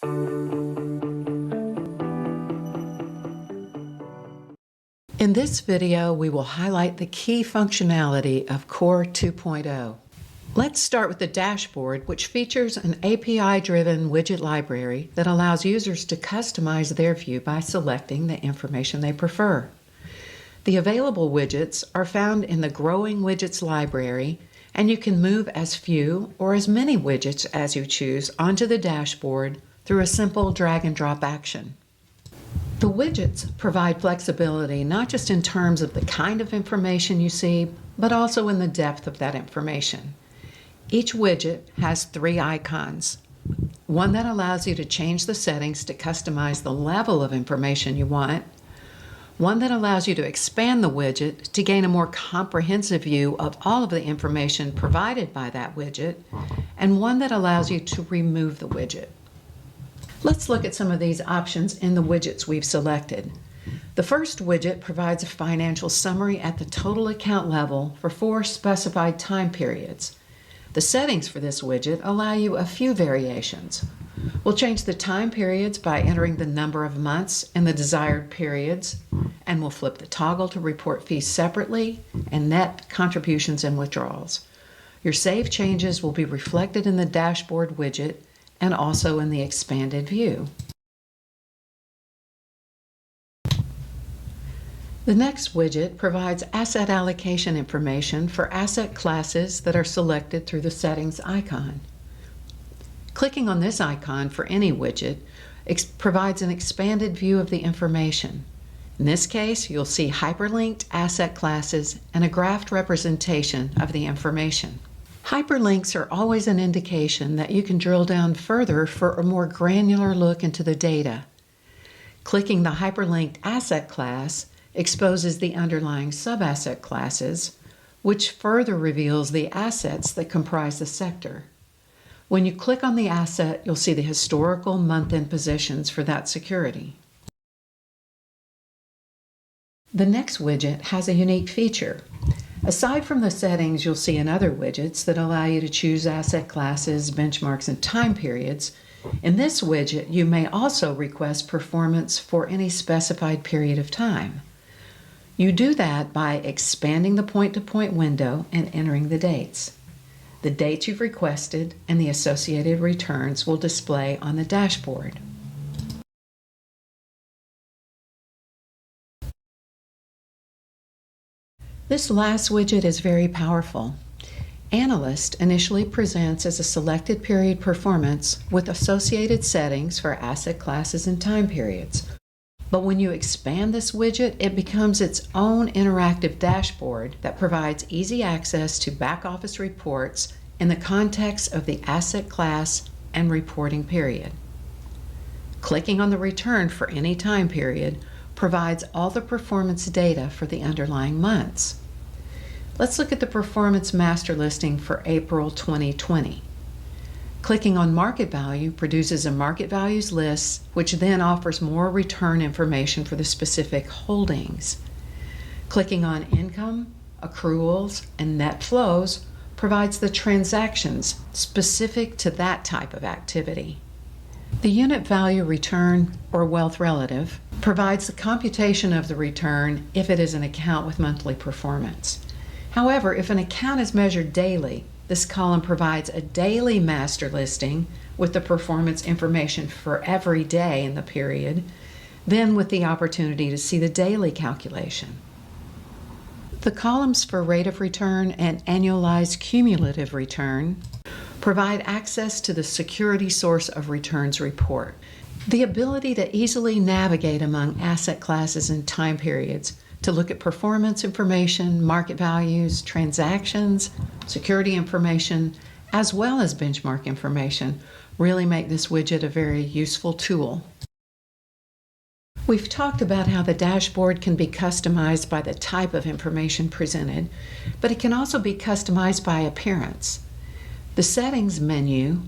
In this video, we will highlight the key functionality of Core 2.0. Let's start with the dashboard, which features an API-driven widget library that allows users to customize their view by selecting the information they prefer. The available widgets are found in the Growing Widgets library, and you can move as few or as many widgets as you choose onto the dashboard through a simple drag and drop action. The widgets provide flexibility not just in terms of the kind of information you see, but also in the depth of that information. Each widget has 3 icons. One that allows you to change the settings to customize the level of information you want. One that allows you to expand the widget to gain a more comprehensive view of all of the information provided by that widget. And one that allows you to remove the widget. Let's look at some of these options in the widgets we've selected. The first widget provides a financial summary at the total account level for 4 specified time periods. The settings for this widget allow you a few variations. We'll change the time periods by entering the number of months in the desired periods, and we'll flip the toggle to report fees separately and net contributions and withdrawals. Your save changes will be reflected in the dashboard widget and also in the expanded view. The next widget provides asset allocation information for asset classes that are selected through the settings icon. Clicking on this icon for any widget provides an expanded view of the information. In this case, you'll see hyperlinked asset classes and a graphed representation of the information. Hyperlinks are always an indication that you can drill down further for a more granular look into the data. Clicking the hyperlinked asset class exposes the underlying sub-asset classes, which further reveals the assets that comprise the sector. When you click on the asset, you'll see the historical month-end positions for that security. The next widget has a unique feature. Aside from the settings you'll see in other widgets that allow you to choose asset classes, benchmarks, and time periods, in this widget you may also request performance for any specified period of time. You do that by expanding the point-to-point window and entering the dates. The dates you've requested and the associated returns will display on the dashboard. This last widget is very powerful. Analyst initially presents as a selected period performance with associated settings for asset classes and time periods. But when you expand this widget, it becomes its own interactive dashboard that provides easy access to back-office reports in the context of the asset class and reporting period. Clicking on the return for any time period provides all the performance data for the underlying months. Let's look at the performance master listing for April 2020. Clicking on market value produces a market values list, which then offers more return information for the specific holdings. Clicking on income, accruals, and net flows provides the transactions specific to that type of activity. The unit value return, or wealth relative, provides the computation of the return if it is an account with monthly performance. However, if an account is measured daily, this column provides a daily master listing with the performance information for every day in the period, then with the opportunity to see the daily calculation. The columns for rate of return and annualized cumulative return provide access to the security source of returns report. The ability to easily navigate among asset classes and time periods to look at performance information, market values, transactions, security information, as well as benchmark information really make this widget a very useful tool. We've talked about how the dashboard can be customized by the type of information presented, but it can also be customized by appearance. The Settings menu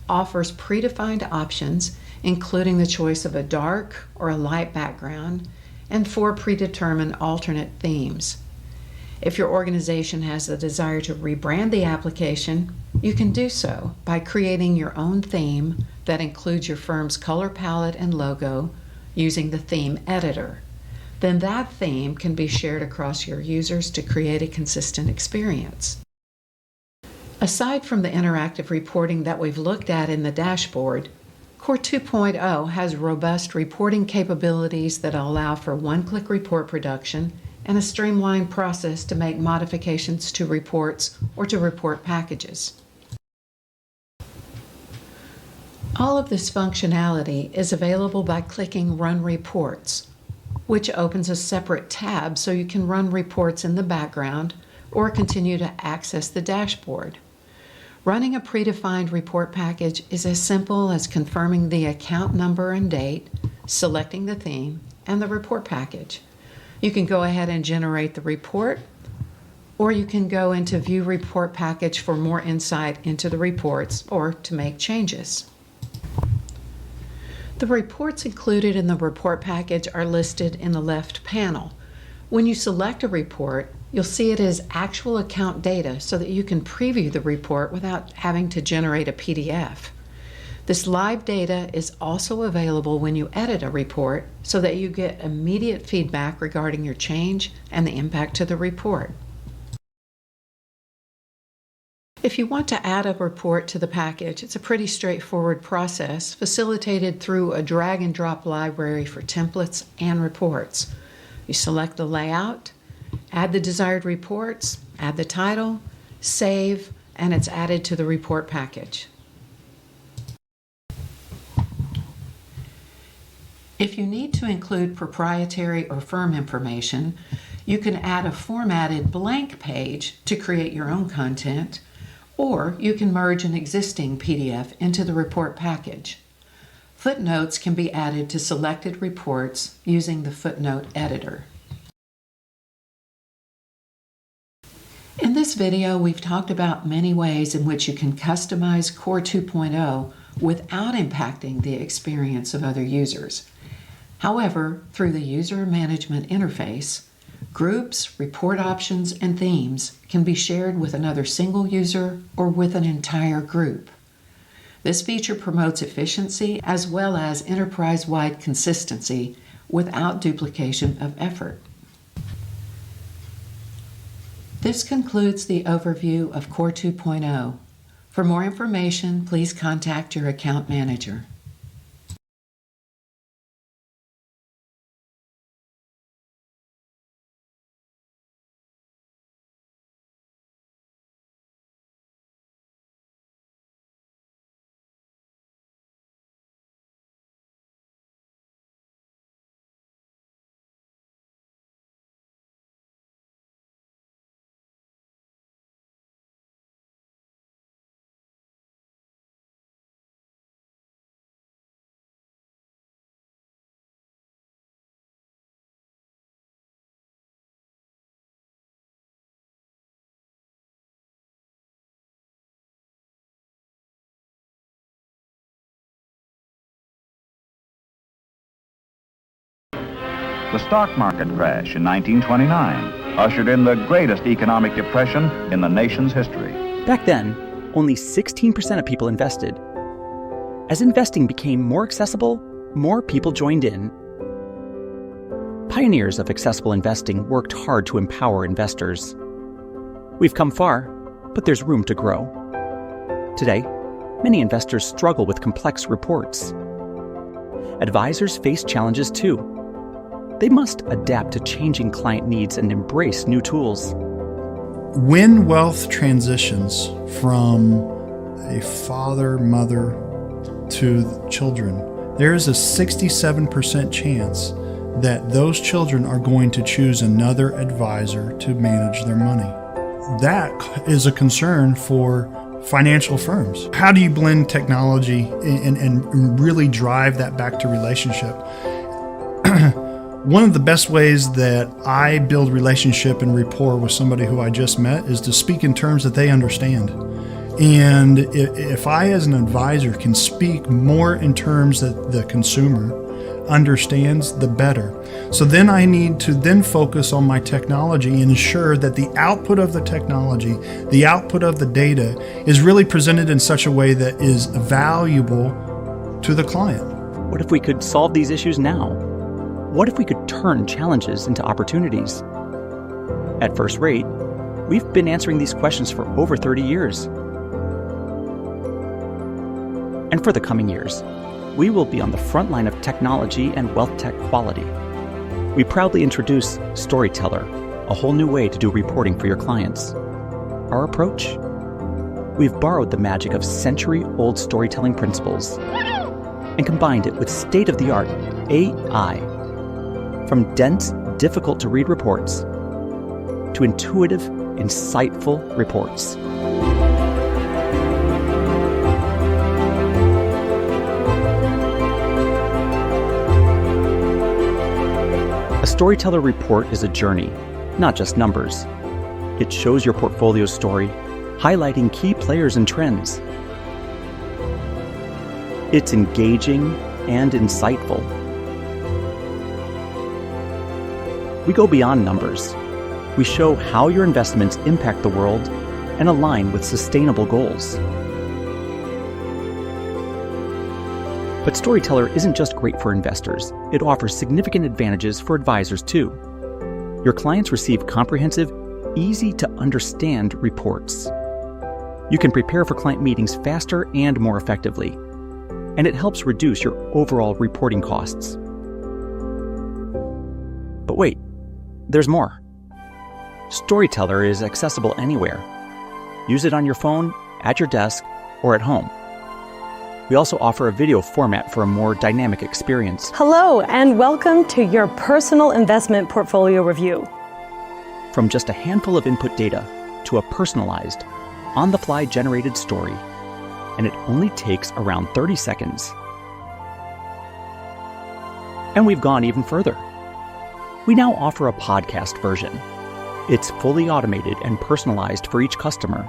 offers predefined options, including the choice of a dark or a light background, and 4 predetermined alternate themes. If your organization has the desire to rebrand the application, you can do so by creating your own theme that includes your firm's color palette and logo using the theme editor. Then that theme can be shared across your users to create a consistent experience. Aside from the interactive reporting that we've looked at in the dashboard, Core 2.0 has robust reporting capabilities that allow for one-click report production and a streamlined process to make modifications to reports or to report packages. All of this functionality is available by clicking Run Reports, which opens a separate tab so you can run reports in the background or continue to access the dashboard. Running a predefined report package is as simple as confirming the account number and date, selecting the theme, and the report package. You can go ahead and generate the report, or you can go into View Report Package for more insight into the reports or to make changes. The reports included in the report package are listed in the left panel. When you select a report, you'll see it as actual account data so that you can preview the report without having to generate a PDF. This live data is also available when you edit a report so that you get immediate feedback regarding your change and the impact to the report. If you want to add a report to the package, it's a pretty straightforward process facilitated through a drag and drop library for templates and reports. You select the layout, add the desired reports, add the title, save, and it's added to the report package. If you need to include proprietary or firm information, you can add a formatted blank page to create your own content, or you can merge an existing PDF into the report package. Footnotes can be added to selected reports using the footnote editor. In this video, we've talked about many ways in which you can customize Core 2.0 without impacting the experience of other users. However, through the user management interface, groups, report options, and themes can be shared with another single user or with an entire group. This feature promotes efficiency as well as enterprise-wide consistency without duplication of effort. This concludes the overview of Core 2.0. For more information, please contact your account manager. The stock market crash in 1929 ushered in the greatest economic depression in the nation's history. Back then, only 16% of people invested. As investing became more accessible, more people joined in. Pioneers of accessible investing worked hard to empower investors. We've come far, but there's room to grow. Today, many investors struggle with complex reports. Advisors face challenges too. They must adapt to changing client needs and embrace new tools. When wealth transitions from a father, mother to children, there is a 67% chance that those children are going to choose another advisor to manage their money. That is a concern for financial firms. How do you blend technology and really drive that back to relationship? One of the best ways that I build relationship and rapport with somebody who I just met is to speak in terms that they understand. And if I, as an advisor, can speak more in terms that the consumer understands, the better. So then I need to then focus on my technology and ensure that the output of the technology, the output of the data, is really presented in such a way that is valuable to the client. What if we could solve these issues now? What if we could turn challenges into opportunities? At First Rate, we've been answering these questions for over 30 years. And for the coming years, we will be on the front line of technology and wealth tech quality. We proudly introduce Storyteller, a whole new way to do reporting for your clients. Our approach? We've borrowed the magic of century-old storytelling principles and combined it with state-of-the-art AI. From dense, difficult-to-read reports to intuitive, insightful reports. A Storyteller report is a journey, not just numbers. It shows your portfolio story, highlighting key players and trends. It's engaging and insightful. We go beyond numbers. We show how your investments impact the world and align with sustainable goals. But Storyteller isn't just great for investors. It offers significant advantages for advisors too. Your clients receive comprehensive, easy-to-understand reports. You can prepare for client meetings faster and more effectively, and it helps reduce your overall reporting costs. But wait, there's more. Storyteller is accessible anywhere. Use it on your phone, at your desk, or at home. We also offer a video format for a more dynamic experience. Hello, and welcome to your personal investment portfolio review. From just a handful of input data to a personalized, on-the-fly generated story, and it only takes around 30 seconds. And we've gone even further. We now offer a podcast version. It's fully automated and personalized for each customer,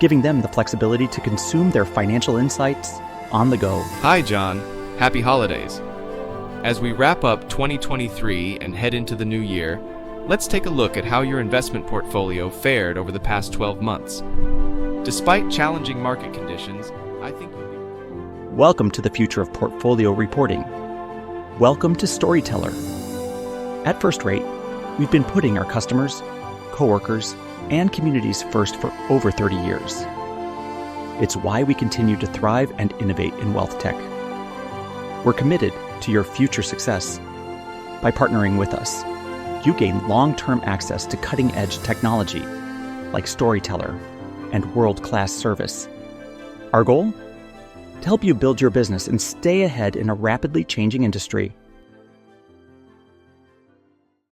giving them the flexibility to consume their financial insights on the go. Hi, John. Happy holidays. As we wrap up 2023 and head into the new year, let's take a look at how your investment portfolio fared over the past 12 months. Despite challenging market conditions, I think you'll be... Welcome to the future of portfolio reporting. Welcome to Storyteller. At First Rate, we've been putting our customers, coworkers, and communities first for over 30 years. It's why we continue to thrive and innovate in wealth tech. We're committed to your future success. By partnering with us, you gain long-term access to cutting-edge technology like Storyteller and world-class service. Our goal? To help you build your business and stay ahead in a rapidly changing industry